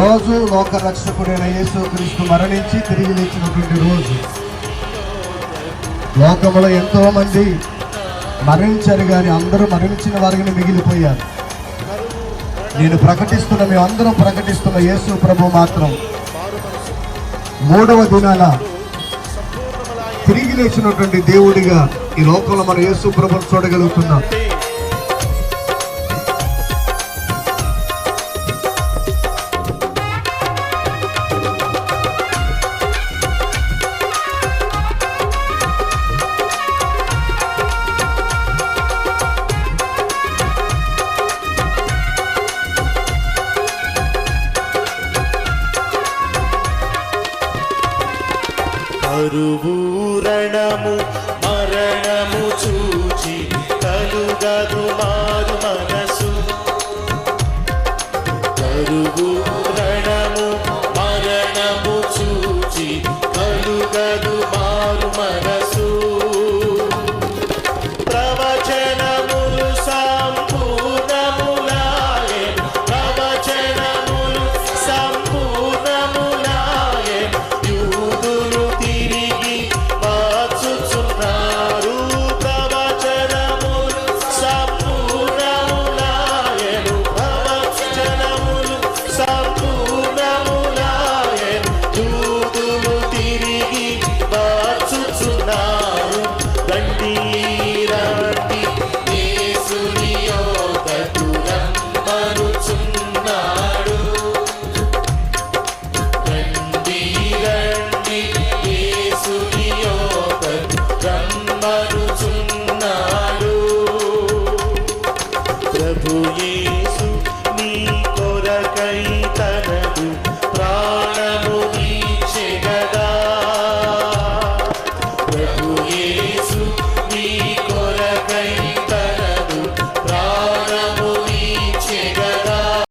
ఈరోజు లోక రక్షకుడైన యేసుక్రీస్తు మరణించి తిరిగి లేచినటువంటి రోజు. లోకంలో ఎంతో మంది మరణించారు, కానీ అందరూ మరణించిన వారిని మిగిలిపోయారు. నేను ప్రకటిస్తున్న, మేమందరం ప్రకటిస్తున్న యేసు ప్రభు మాత్రం 3వ దినాన తిరిగి లేచినటువంటి దేవుడిగా ఈ లోకంలో మన యేసు ప్రభుని చూడగలుగుతున్నాం. కరువూరణము మరణము చూచి కలుగదు మారు మనసు. కరువూరణము మరణము చూచి కలుగదు మారు మనసు. ప్రవచనములు సంపూర్ణములాయె, ప్రవచనములు సంపూర్ణములాయె. యూదులు తిరిగి మార్చుచున్నారు, ప్రవచనములు సంపూర్ణములాయెను, ప్రవచనములు సంపూర్ణములాయెను. యూదులు తిరిగి మార్చుచున్నారు. రండి రండి యేసుని యొద్దకు రమ్మనుచున్నాడు. రండి రండి యేసుని యొద్దకు రమ్మనుచున్నాడు. ప్రభు యేసు నీ కొరకై